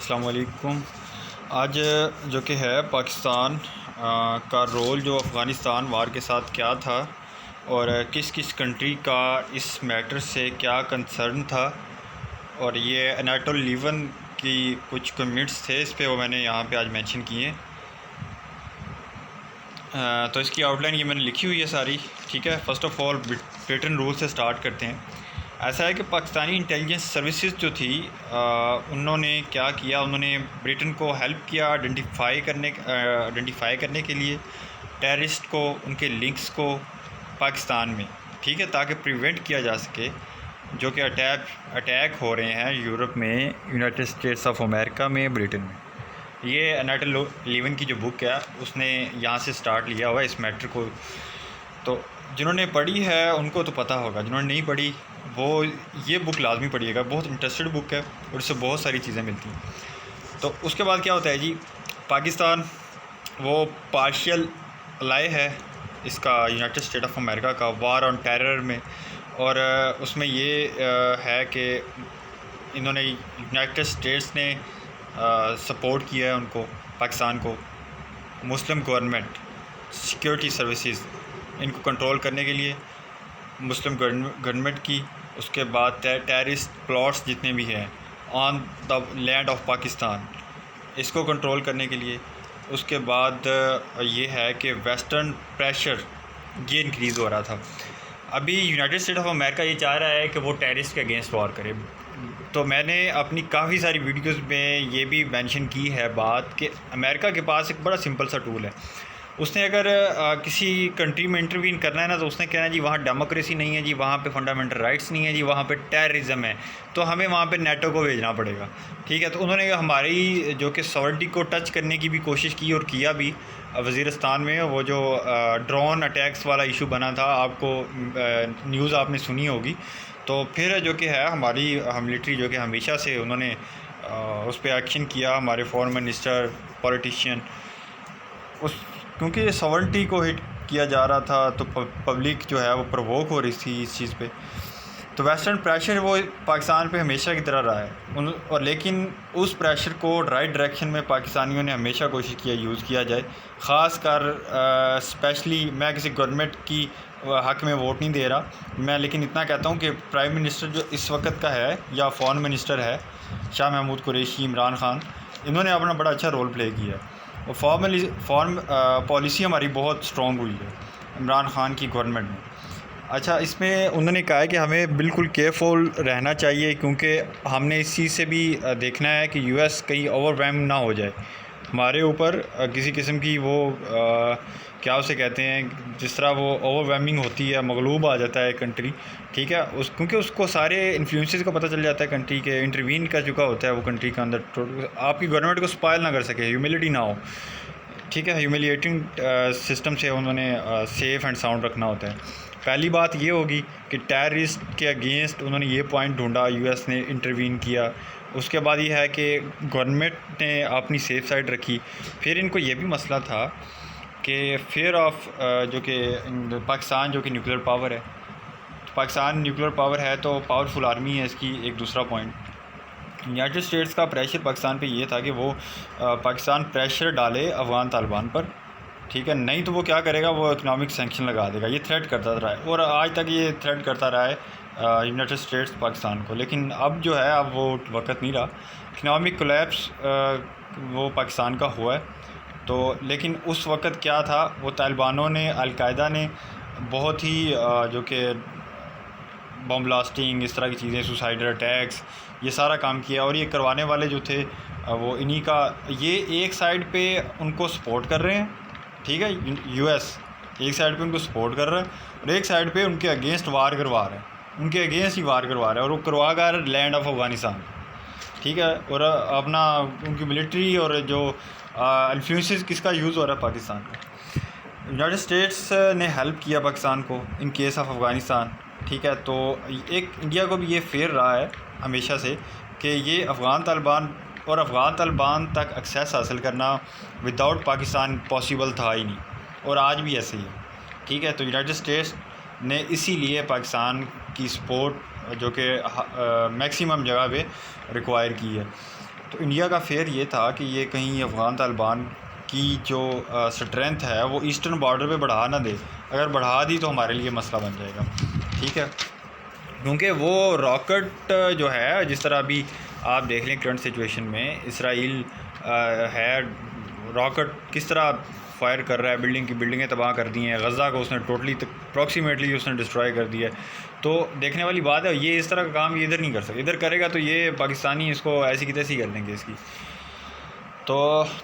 अस्सलाम वालेकुम। आज जो कि है पाकिस्तान का रोल जो अफ़गानिस्तान वार के साथ क्या था और किस किस कंट्री का इस मैटर से क्या कंसर्न था, और ये एनाटोल लीवन की कुछ कमेंट्स थे इस पे, वो मैंने यहाँ पे आज मेंशन किए। तो इसकी आउटलाइन ये मैंने लिखी हुई है सारी, ठीक है। First of all Britain rule से स्टार्ट करते हैं। ऐसा है कि पाकिस्तानी इंटेलिजेंस सर्विसेज जो थी, उन्होंने क्या किया, उन्होंने ब्रिटेन को हेल्प किया आइडेंटिफाई करने के लिए टेररिस्ट को, उनके लिंक्स को पाकिस्तान में, ठीक है, ताकि प्रिवेंट किया जा सके जो कि अटैक हो रहे हैं यूरोप में, यूनाइटेड स्टेट्स ऑफ अमेरिका में, ब्रिटेन में। ये एनाटोल लीवन की जो बुक है उसने यहाँ से स्टार्ट लिया हुआ है इस मैटर को। तो जिन्होंने पढ़ी है उनको तो पता होगा, जिन्होंने नहीं पढ़ी वो ये बुक लाजमी पढ़िएगा, बहुत इंटरेस्टेड बुक है और इससे बहुत सारी चीज़ें मिलती हैं। तो उसके बाद क्या होता है जी, पाकिस्तान वो पार्शियल अलाय है इसका यूनाइटेड स्टेट ऑफ अमेरिका का वार ऑन टेरर में, और उसमें ये है कि इन्होंने यूनाइटेड स्टेट्स ने सपोर्ट किया है उनको, पाकिस्तान को, मुस्लिम गवर्नमेंट, सिक्योरिटी सर्विसेज इनको कंट्रोल करने के लिए मुस्लिम गवर्नमेंट की। उसके बाद टेररिस्ट प्लॉट्स जितने भी हैं on the land of Pakistan, इसको कंट्रोल करने के लिए। उसके बाद ये है कि वेस्टर्न प्रेशर ये इंक्रीज़ हो रहा था। अभी यूनाइटेड स्टेट ऑफ अमेरिका ये चाह रहा है कि वो टेररिस्ट के अगेंस्ट वॉर करे। तो मैंने अपनी काफ़ी सारी वीडियोस में ये भी मेंशन की है बात कि अमेरिका के पास एक बड़ा सिंपल सा टूल है। उसने अगर किसी कंट्री में इंटरवीन करना है ना, तो उसने कहना है जी वहाँ डेमोक्रेसी नहीं है, जी वहाँ पे फंडामेंटल राइट्स नहीं है, जी वहाँ पे टेररिज्म है, तो हमें वहाँ पे नेटो को भेजना पड़ेगा, ठीक है। तो उन्होंने हमारी जो कि सॉवरेनिटी को टच करने की भी कोशिश की और किया भी। वज़ीरिस्तान में वो जो ड्रोन अटैक्स वाला इशू बना था, आपको न्यूज़ आपने सुनी होगी। तो फिर जो कि है हमारी मिलिट्री जो कि हमेशा से उन्होंने उस पर एक्शन किया, हमारे फॉरेन मिनिस्टर, पॉलिटिशियन, उस क्योंकि सॉवरेनिटी को हिट किया जा रहा था, तो पब्लिक जो है वो प्रवोक हो रही थी इस चीज़ पे। तो वेस्टर्न प्रेशर वो पाकिस्तान पे हमेशा की तरह रहा है और लेकिन उस प्रेशर को राइट डायरेक्शन में पाकिस्तानियों ने हमेशा कोशिश किया यूज़ किया जाए। ख़ास कर स्पेशली मैं किसी गवर्नमेंट की हक़ में वोट नहीं दे रहा मैं, लेकिन इतना कहता हूँ कि प्राइम मिनिस्टर जो इस वक्त का है या फॉरेन मिनिस्टर है, शाह महमूद कुरैशी, इमरान ख़ान, इन्होंने अपना बड़ा अच्छा रोल प्ले किया और फॉरेन पॉलिसी हमारी बहुत स्ट्रॉन्ग हुई है इमरान ख़ान की गवर्नमेंट में। अच्छा, इसमें उन्होंने कहा है कि हमें बिल्कुल केयरफुल रहना चाहिए, क्योंकि हमने इस चीज़ से भी देखना है कि यूएस कहीं ओवरवेम ना हो जाए हमारे ऊपर, किसी किस्म की वो क्या उसे कहते हैं, जिस तरह वो ओवरवेमिंग होती है, मगलूब आ जाता है कंट्री, ठीक है, क्योंकि उसको सारे इन्फ्लुएंसेस का पता चल जाता है, कंट्री के इंटरवीन कर चुका होता है वो कंट्री के अंदर, तो आपकी गवर्नमेंट को स्पॉइल ना कर सके, ह्यूमिलिटी ना हो, ठीक है। ह्यूमिलिएटिंग सिस्टम से उन्होंने सेफ़ एंड साउंड रखना होता है। पहली बात ये होगी कि टेररिस्ट के अगेंस्ट उन्होंने ये पॉइंट ढूंढा, यूएस ने इंटरवीन किया। उसके बाद ये है कि गवर्नमेंट ने अपनी सेफ साइड रखी। फिर इनको ये भी मसला था कि फेयर ऑफ जो कि पाकिस्तान जो कि न्यूक्लियर पावर है, तो पाकिस्तान न्यूक्लियर पावर है तो पावरफुल आर्मी है इसकी, एक दूसरा पॉइंट। यूनाइटेड स्टेट्स का प्रेशर पाकिस्तान पे ये था कि वो पाकिस्तान प्रेशर डाले अफ़गान तालिबान पर, ठीक है, नहीं तो वो क्या करेगा, वो इकनॉमिक सैंक्शन लगा देगा। ये थ्रेट करता रहा है और आज तक ये थ्रेट करता रहा है यूनाइटेड स्टेट्स पाकिस्तान को। लेकिन अब जो है, अब वो वक्त नहीं रहा। इकनॉमिक कोलैप्स वो पाकिस्तान का हुआ है, तो लेकिन उस वक्त क्या था, वो तालिबानों ने, अलकायदा ने बहुत ही जो कि बम ब्लास्टिंग, इस तरह की चीज़ें, सुसाइडल अटैक्स, ये सारा काम किया। और ये करवाने वाले जो थे वो इन्हीं का, ये एक साइड पे उनको सपोर्ट कर रहे हैं, ठीक है, यूएस एक साइड पे उनको सपोर्ट कर रहा है और एक साइड पे उनके अगेंस्ट वार करवा रहा है, उनके अगेंस्ट ही वार करवा रहा है, और वो करवा कर लैंड ऑफ अफ़गानिस्तान, ठीक है। और अपना उनकी मिलिट्री और जो इन्फ्लुएंसेस किसका यूज़ हो रहा है, पाकिस्तान का। यूनाइटेड स्टेट्स ने हेल्प किया पाकिस्तान को इन केस ऑफ अफ़गानिस्तान, ठीक है। तो एक इंडिया को भी ये फेयर रहा है हमेशा से कि ये अफ़गान तालिबान तक एक्सेस हासिल करना विदाउट पाकिस्तान पॉसिबल था ही नहीं, और आज भी ऐसे ही है, ठीक है। तो यूनाइटेड स्टेट्स ने इसीलिए पाकिस्तान की सपोर्ट जो कि मैक्सिमम जगह पे रिक्वायर की है। तो इंडिया का फेयर ये था कि ये कहीं अफ़गान तालिबान की जो स्ट्रेंथ है वो ईस्टर्न बॉर्डर पे बढ़ा ना दे। अगर बढ़ा दी तो हमारे लिए मसला बन जाएगा, ठीक है। क्योंकि वो रॉकेट जो है, जिस तरह अभी आप देख लें करंट सिचुएशन में इसराइल है, रॉकेट किस तरह फायर कर रहा है, बिल्डिंगें तबाह कर दी हैं, गज़ा को उसने टोटली अप्रॉक्सीमेटली उसने डिस्ट्रॉय कर दिया है। तो देखने वाली बात है, ये इस तरह का काम ये इधर नहीं कर सकता, इधर करेगा तो ये पाकिस्तानी इसको ऐसी की तैसी कर देंगे इसकी। तो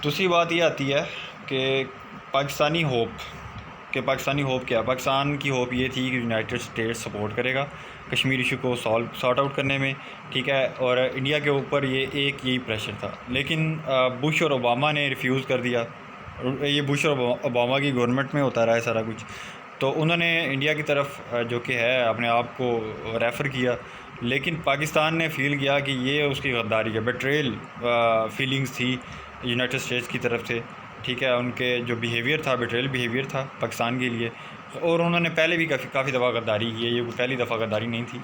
दूसरी बात ये आती है कि पाकिस्तानी होप क्या, पाकिस्तान की होप ये थी कि यूनाइटेड स्टेट्स सपोर्ट करेगा कश्मीर इशू को सॉर्ट आउट करने में, ठीक है। और इंडिया के ऊपर ये एक यही प्रेशर था, लेकिन बुश और ओबामा ने रिफ्यूज़ कर दिया। ये बुश और ओबामा की गवर्नमेंट में होता रहा है सारा कुछ। तो उन्होंने इंडिया की तरफ जो कि है अपने आप को रेफ़र किया, लेकिन पाकिस्तान ने फ़ील किया कि ये उसकी गद्दारी है, बेट्रेयल फीलिंग्स थी यूनाइटेड स्टेट्स की तरफ से, ठीक है। उनके जो बिहेवियर था बेट्रेयल बिहेवियर था पाकिस्तान के लिए, और उन्होंने पहले भी काफ़ी दफ़ा गद्दारी की है, ये पहली दफ़ा गद्दारी नहीं थी।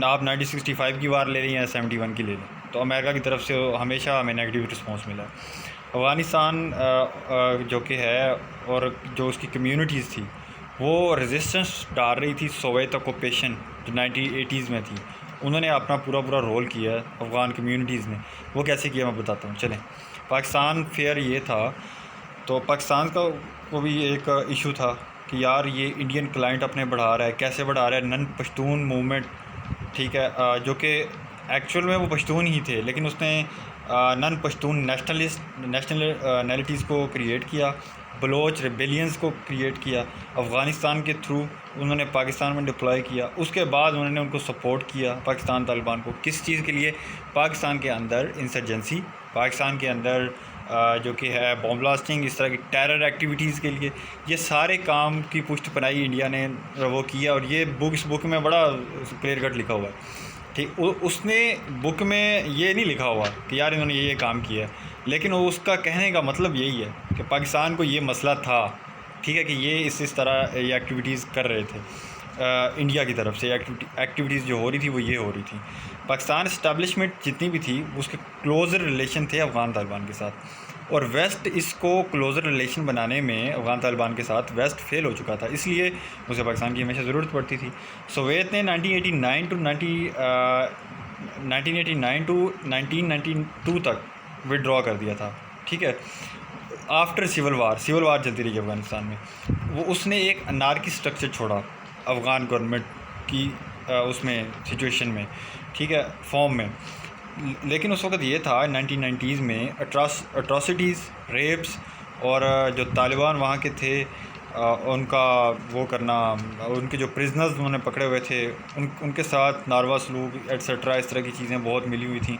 आप 1965 की वार ले लें या 71 की ले लें, तो अमेरिका की तरफ से हमेशा हमें नेगेटिव रिस्पॉन्स मिला है। अफ़गानिस्तान जो कि है और जो उसकी कम्युनिटीज़ थी वो रेजिस्टेंस डाल रही थी सोवियत ऑक्यूपेशन जो 1980s में थी। उन्होंने अपना पूरा रोल किया अफ़गान कम्युनिटीज़ ने। वो कैसे किया मैं बताता हूँ, चलें। पाकिस्तान फेयर ये था, तो पाकिस्तान का वो भी एक इशू था कि यार ये इंडियन क्लाइंट अपने बढ़ा रहा है, कैसे बढ़ा रहा है, नन पश्तून मूवमेंट, ठीक है, जो कि एक्चुअल में वो पश्तून ही थे, लेकिन उसने नन पश्तून नेशनलिटीज़ को क्रिएट किया, बलोच रिबेलियंस को क्रिएट किया, अफ़गानिस्तान के थ्रू उन्होंने पाकिस्तान में डिप्लॉय किया। उसके बाद उन्होंने उनको सपोर्ट किया पाकिस्तान तालिबान को, किस चीज़ के लिए, पाकिस्तान के अंदर इंसर्जेंसी, पाकिस्तान के अंदर जो कि है बॉम्ब ब्लास्टिंग, इस तरह की टेरर एक्टिविटीज़ के लिए। ये सारे काम की पुष्ट पनाही इंडिया ने वो किया, और ये इस बुक में बड़ा क्लियर कट लिखा हुआ है, ठीक। उसने बुक में ये नहीं लिखा हुआ कि यार इन्होंने ये काम किया है, लेकिन उसका कहने का मतलब यही है कि पाकिस्तान को ये मसला था, ठीक है, कि ये इस तरह ये एक्टिविटीज़ कर रहे थे। इंडिया की तरफ से एक्टिविटीज़ जो हो रही थी वो ये हो रही थी। पाकिस्तान इस्टेब्लिशमेंट जितनी भी थी उसके क्लोज़र रिलेशन थे अफ़गान तालिबान के साथ, और वेस्ट इसको क्लोज़र रिलेशन बनाने में अफ़गान तालिबान के साथ वेस्ट फेल हो चुका था, इसलिए उसे पाकिस्तान की हमेशा ज़रूरत पड़ती थी। सोवियत ने 1989 टू 1992 तक विड्रॉ कर दिया था, ठीक है। आफ्टर सिविल वार चलती रही अफ़गानिस्तान में, वो उसने एक अनार्की स्ट्रक्चर छोड़ा अफ़गान गवर्नमेंट की उसमें सिचुएशन में, ठीक है, फॉर्म में। लेकिन उस वक्त ये था 1990s में अट्रॉसिटीज़, रेप्स, और जो तालिबान वहाँ के थे उनका वो करना, उनके जो प्रिजनर्स उन्होंने पकड़े हुए थे उनके साथ नारवा सलूक एट्सेट्रा, इस तरह की चीज़ें बहुत मिली हुई थी।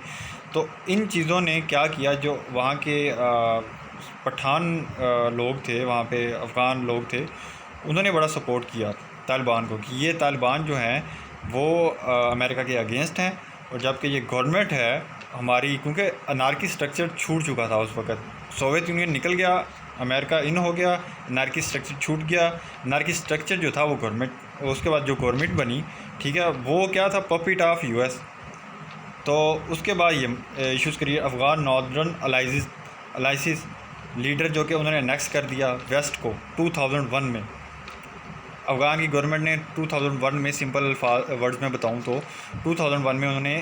तो इन चीज़ों ने क्या किया, जो वहाँ के पठान लोग थे, वहाँ पे अफ़गान लोग थे, उन्होंने बड़ा सपोर्ट किया तालिबान को कि ये तालिबान जो हैं वो अमेरिका के अगेंस्ट हैं, और जबकि ये गवर्नमेंट है हमारी, क्योंकि अनार्की स्ट्रक्चर छूट चुका था उस वक़्त, सोवियत यूनियन निकल गया, अमेरिका इन हो गया, अनार्की स्ट्रक्चर छूट गया। अनार्की स्ट्रक्चर जो था वो गवर्नमेंट, उसके बाद जो गवर्नमेंट बनी, ठीक है, वो क्या था, पपिट ऑफ यूएस। तो उसके बाद ये इशूज़ करिए अफ़गान नॉर्दर्न अलाइसिस लीडर जो कि उन्होंने नेक्स्ट कर दिया वेस्ट को 2001 में। अफ़गान की गवर्नमेंट ने 2001 में, सिंपल वर्ड्स में बताऊं तो 2001 में उन्होंने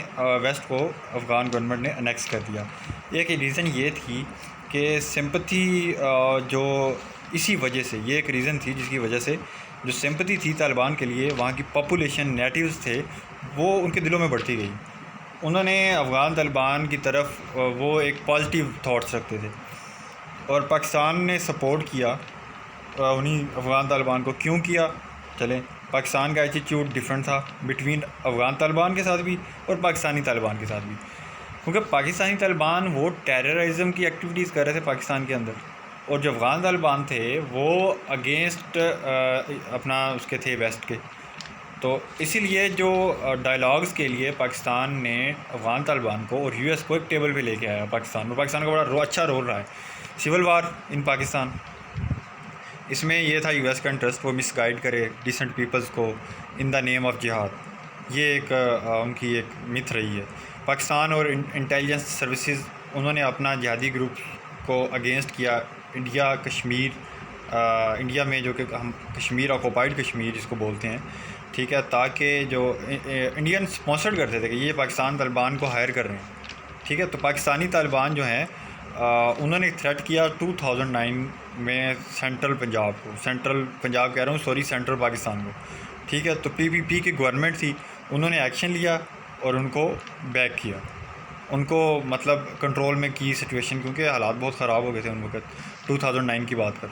वेस्ट को अफ़गान गवर्नमेंट ने अनेक्स कर दिया। एक रीज़न ये थी कि सिंपथी जो इसी वजह से, ये एक रीज़न थी जिसकी वजह से जो सिंपथी थी तालिबान के लिए, वहाँ की पॉपुलेशन नेटिव्स थे वो उनके दिलों में बढ़ती गई। उन्होंने अफ़गान तालिबान की तरफ वो एक पॉजिटिव थाट्स रखते थे, और पाकिस्तान ने सपोर्ट किया उन्हीं अफ़गान तालिबान को। क्यों किया, चलें, पाकिस्तान का एटीट्यूड डिफरेंट था बिटवीन अफ़गान तालिबान के साथ भी और पाकिस्तानी तालिबान के साथ भी, क्योंकि पाकिस्तानी तालिबान वो टेररिज्म की एक्टिविटीज़ कर रहे थे पाकिस्तान के अंदर, और जो अफ़गान तालिबान थे वो अगेंस्ट अपना उसके थे वेस्ट के। तो इसीलिए जो डायलॉग्स के लिए पाकिस्तान ने अफ़गान तालिबान को और यूएस को एक टेबल पे लेके आया पाकिस्तान, और पाकिस्तान का बड़ा अच्छा रोल रहा है। सिविल वार इन पाकिस्तान, इसमें यह था यूएस का इंटरेस्ट, वो मिसगाइड करे डिसेंट पीपल्स को इन द नेम ऑफ जिहाद, ये एक उनकी एक मिथ रही है। पाकिस्तान और इंटेलिजेंस सर्विसेज उन्होंने अपना जिहादी ग्रुप को अगेंस्ट किया इंडिया में, जो कि हम कश्मीर ऑक्यूपाइड कश्मीर जिसको बोलते हैं, ठीक है, ताकि जो इंडियन स्पॉन्सर्ड करते थे कि ये पाकिस्तान तालिबान को हायर कर रहे हैं, ठीक है। तो पाकिस्तानी तालिबान जो हैं उन्होंने थ्रेट किया 2009 में सेंट्रल पंजाब कह रहा हूँ, सॉरी, सेंट्रल पाकिस्तान को, ठीक है। तो पीपीपी की गवर्नमेंट थी, उन्होंने एक्शन लिया और उनको बैक किया, उनको मतलब कंट्रोल में की सिचुएशन, क्योंकि हालात बहुत ख़राब हो गए थे उन वक्त, 2009 की बात कर।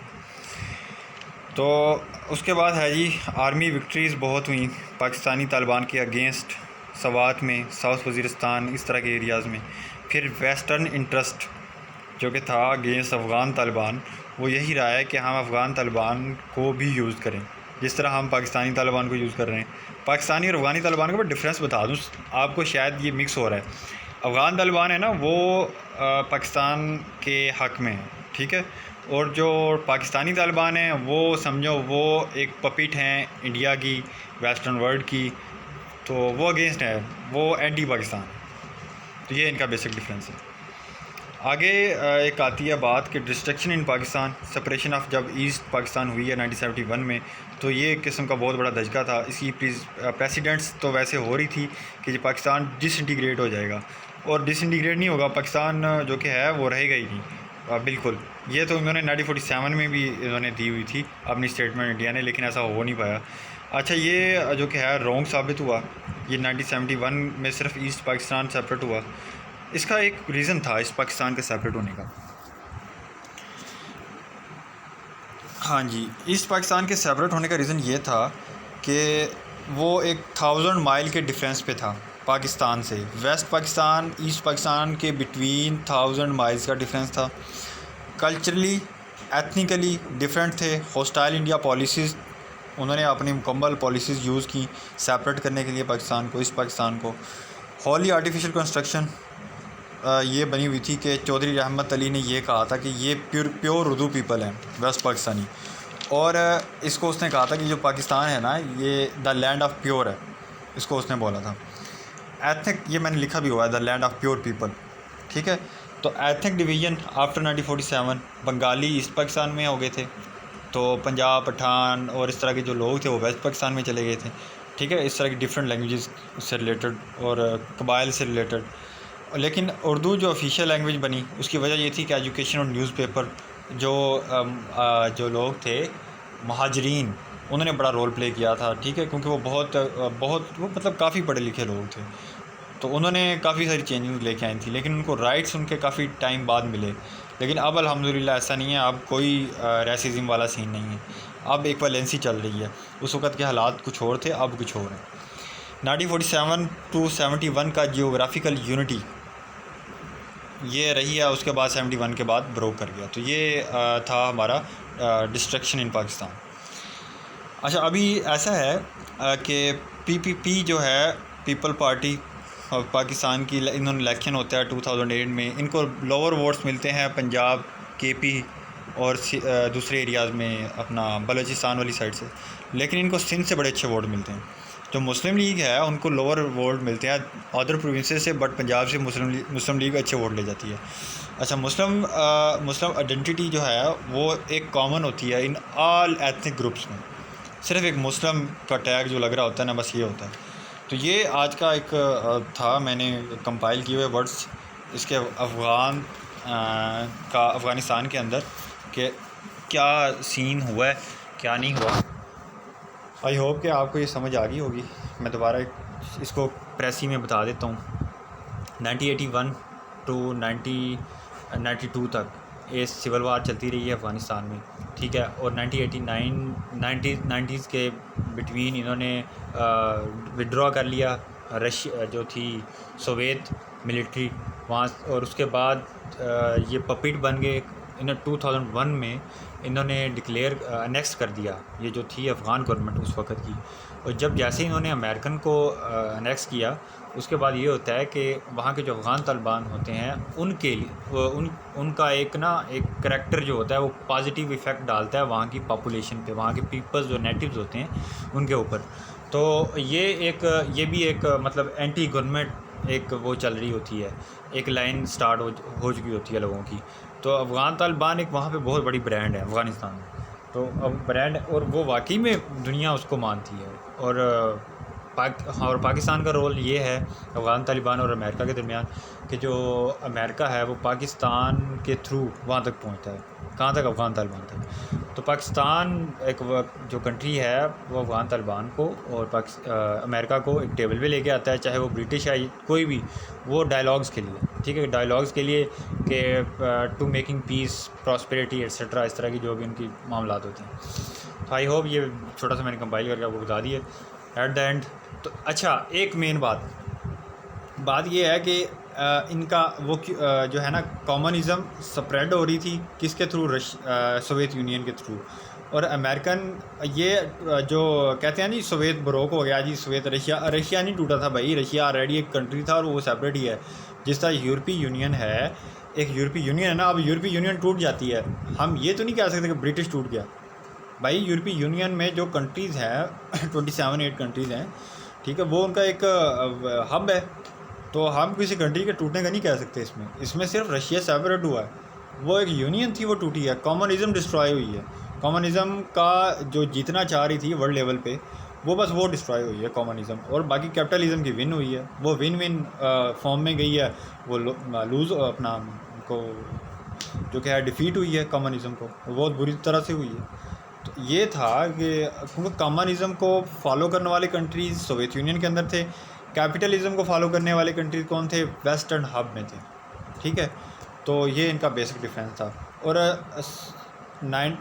तो उसके बाद है जी, आर्मी विक्ट्रीज़ बहुत हुई पाकिस्तानी तालिबान के अगेंस्ट, सवात में, साउथ वज़ीरिस्तान, इस तरह के एरियाज़ में। फिर वेस्टर्न इंटरेस्ट जो कि था अगेंस्ट अफ़गान तालिबान, वो यही रहा है कि हम अफ़गान तालिबान को भी यूज़ करें जिस तरह हम पाकिस्तानी तालिबान को यूज़ कर रहे हैं। पाकिस्तानी और अफ़गानी तालिबान का डिफरेंस बता दूँ आपको, शायद ये मिक्स हो रहा है। अफ़गान तालिबान है ना, वो पाकिस्तान के हक़ में है, ठीक है, और जो पाकिस्तानी तालिबान हैं वो समझो वो एक पपिट हैं इंडिया की, वेस्टर्न वर्ल्ड की, तो वो अगेंस्ट है, वो एंटी पाकिस्तान। तो ये इनका बेसिक डिफरेंस है। आगे एक आती है बात कि destruction in Pakistan, separation of जब ईस्ट पाकिस्तान हुई है 1971 में, तो ये एक किस्म का बहुत बड़ा धचका था। इसकी प्रेसिडेंट्स तो वैसे हो रही थी कि ये पाकिस्तान डिसइंटीग्रेट हो जाएगा, और डिसइंटीग्रेट नहीं होगा, पाकिस्तान जो कि है वो रहेगा ही नहीं बिल्कुल। ये तो इन्होंने 1947 में भी इन्होंने दी हुई थी अपनी स्टेटमेंट इंडिया ने, लेकिन ऐसा हो नहीं पाया। अच्छा, ये जो कि है रॉन्ग साबित हुआ, ये 1971 में सिर्फ ईस्ट पाकिस्तान सेपरेट हुआ। इसका एक रीज़न था इस पाकिस्तान के सेपरेट होने का। हाँ जी, ईस्ट पाकिस्तान के सेपरेट होने का रीज़न ये था कि वो एक 1000 माइल के डिफरेंस पे था पाकिस्तान से। वेस्ट पाकिस्तान ईस्ट पाकिस्तान के बिटवीन 1000 माइल्स का डिफरेंस था। कल्चरली, एथनिकली डिफरेंट थे। हॉस्टाइल इंडिया पॉलिसीज़, उन्होंने अपनी मुकम्मल पॉलिसीज़ यूज़ की सेपरेट करने के लिए पाकिस्तान को, ईस्ट पाकिस्तान को। हॉली आर्टिफिशियल कंस्ट्रक्शन ये बनी हुई थी कि चौधरी रहमत अली ने ये कहा था कि ये प्योर उर्दू पीपल हैं वेस्ट पाकिस्तानी, और इसको उसने कहा था कि जो पाकिस्तान है ना, ये द लैंड ऑफ प्योर है, इसको उसने बोला था। एथनिक, ये मैंने लिखा भी हुआ है, the land of pure people, ठीक है। तो ethnic division after 1947 Bengali east Pakistan में हो गए थे, तो पंजाब, पठान और इस तरह के जो लोग थे वो वेस्ट पाकिस्तान में चले गए थे, ठीक है। इस तरह की डिफरेंट लैंग्वेजेस से रिलेटेड और कबाइल से रिलेटेड। लेकिन उर्दू जो ऑफिशियल लैंग्वेज बनी, उसकी वजह ये थी कि एजुकेशन और न्यूज़पेपर, जो लोग थे महाजरीन, उन्होंने बड़ा रोल प्ले किया था, ठीक है, क्योंकि वो वो मतलब काफ़ी पढ़े लिखे लोग थे, तो उन्होंने काफ़ी सारी चेंजेस लेके आई थी, लेकिन उनको राइट्स उनके काफ़ी टाइम बाद मिले। लेकिन अब अल्हम्दुलिल्लाह ऐसा नहीं है, अब कोई रेसिज्म वाला सीन नहीं है, अब इक्वलेंसी चल रही है। उस वक़्त के हालात कुछ और थे, अब कुछ और हैं। 1947 to 71 का जियोग्राफिकल यूनिटी ये रही है, उसके बाद 71 के बाद ब्रोक कर गया। तो ये था हमारा डिस्ट्रक्शन इन पाकिस्तान। अच्छा, अभी ऐसा है कि पीपीपी जो है, पीपल पार्टी ऑफ पाकिस्तान की, इन्होंने इलेक्शन होता है 2008 में, इनको लोअर वोट्स मिलते हैं पंजाब, केपी और दूसरे एरियाज़ में, अपना बलूचिस्तान वाली साइड से, लेकिन इनको सिंध से बड़े अच्छे वोट मिलते हैं। जो मुस्लिम लीग है उनको लोअर वोट मिलते हैं अदर प्रोविंसेस से, बट पंजाब से मुस्लिम लीग अच्छे वोट ले जाती है। अच्छा, मुस्लिम आइडेंटिटी जो है वो एक कॉमन होती है इन ऑल एथनिक ग्रुप्स में, सिर्फ एक मुस्लिम का टैग जो लग रहा होता है ना, बस ये होता है। तो ये आज का एक था, मैंने कंपाइल किए हुए वर्ड्स इसके अफ़गानिस्तान के अंदर कि क्या सीन हुआ है, क्या नहीं हुआ। आई होप कि आपको ये समझ आ गई होगी। मैं दोबारा इसको प्रेसी में बता देता हूँ। 1981 to 1992 तक ये सिविल वार चलती रही है अफ़गानिस्तान में, ठीक है। और 1990s के बिटवीन इन्होंने विड्रॉ कर लिया रशिया जो थी सोवियत मिलिट्री वहाँ, और उसके बाद ये पपिट बन गए। इन्हें 2001 में इन्होंने डिक्लेयर अनेक्स कर दिया, ये जो थी अफ़गान गवर्नमेंट उस वक़्त की। और जब जैसे इन्होंने अमेरिकन को अनेक्स किया, उसके बाद ये होता है कि वहाँ के जो अफ़गान तालिबान होते हैं उनके लिए उनका एक करैक्टर जो होता है वो पॉजिटिव इफ़ेक्ट डालता है वहाँ की पॉपुलेशन पे, वहाँ के पीपल्स जो नेटिव्स होते हैं उनके ऊपर। तो ये भी एक मतलब एंटी गवर्नमेंट एक वो चल रही होती है, एक लाइन स्टार्ट हो चुकी होती है लोगों की। तो अफ़गान तालिबान एक वहाँ पे बहुत बड़ी ब्रांड है अफ़गानिस्तान में। तो अब ब्रांड, और वो वाकई में दुनिया उसको मानती है। और और पाकिस्तान का रोल ये है अफ़गान तालिबान और अमेरिका के दरमियान कि जो अमेरिका है वो पाकिस्तान के थ्रू वहाँ तक पहुँचता है। कहाँ तक? अफ़गान तालिबान तक। तो पाकिस्तान एक जो कंट्री है वो अफ़गान तालिबान को और अमेरिका को एक टेबल पे लेके आता है, चाहे वो ब्रिटिश है कोई भी, वो डायलॉग्स के लिए, ठीक है, डायलॉग्स के लिए कि to making peace, prosperity etcetera, इस तरह की जो भी उनकी मामलात होते हैं। तो आई होप ये छोटा सा मैंने कंपाइल करके आपको बता दिए एट द एंड। तो अच्छा, एक मेन बात ये है कि इनका वो जो है ना कॉमनिज़म स्प्रेड हो रही थी किसके थ्रू? सोवियत यूनियन के थ्रू। और अमेरिकन ये जो कहते हैं जी सोवियत ब्रोक हो गया जी, सोवियत रशिया नहीं टूटा था भाई, रशिया ऑलरेडी एक कंट्री था और वो सेपरेट ही है। जिस तरह यूरोपीय यूनियन है, एक यूरोपीय यूनियन है ना, अब यूरोपीय यूनियन टूट जाती है, हम ये तो नहीं कह सकते कि ब्रिटिश टूट गया भाई। यूरोपीय यूनियन में जो कंट्रीज़ हैं 27-8 कंट्रीज़ हैं, ठीक है, वो उनका एक हब है। तो हम किसी कंट्री के टूटने का नहीं कह सकते इसमें सिर्फ रशिया सेपरेट हुआ है, वो एक यूनियन थी वो टूटी है, कॉमनिज़म डिस्ट्रॉय हुई है। कॉमनिज़म का जो जीतना चाह रही थी वर्ल्ड लेवल पे, वो बस वो डिस्ट्रॉय हुई है कॉमनिज़म। और बाकी कैपिटलिज़म की विन हुई है, वो विन विन फॉर्म में गई है, वो लूज़ अपना को जो क्या है डिफ़ीट हुई है कॉमनिज़म को, वो बहुत बुरी तरह से हुई है। तो ये था कि क्योंकि कॉमनिज़म को फॉलो करने वाले कंट्रीज़ सोवियत यूनियन के अंदर थे, कैपिटलिज़म को फॉलो करने वाले कंट्रीज़ कौन थे? वेस्टर्न हब में थे, ठीक है। तो ये इनका बेसिक डिफरेंस था। और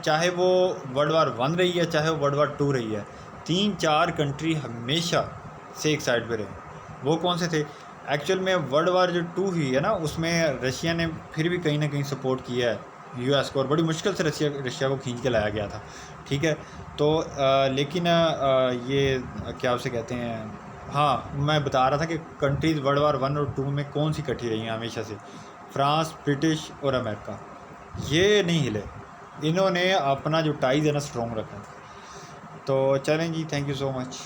चाहे वो वर्ल्ड वार 1 रही है, चाहे वो वर्ल्ड वार 2 रही है, 3-4 कंट्री हमेशा से एक साइड पे रहे। वो कौन से थे? एक्चुअल में वर्ल्ड वार जो 2 हुई है ना, उसमें रशिया ने फिर भी कहीं ना कहीं सपोर्ट किया है यूएस को, और बड़ी मुश्किल से रशिया को खींच के लाया गया था, ठीक है। तो लेकिन ये क्या उसे कहते हैं, हाँ, मैं बता रहा था कि कंट्रीज़ वर्ल्ड वार 1 और 2 में कौन सी इकट्ठी रही हैं हमेशा से? फ्रांस, ब्रिटिश और अमेरिका, ये नहीं हिले। इन्होंने अपना जो टाइज़ है ना स्ट्रॉन्ग रखा। तो चलें जी, थैंक यू सो मच।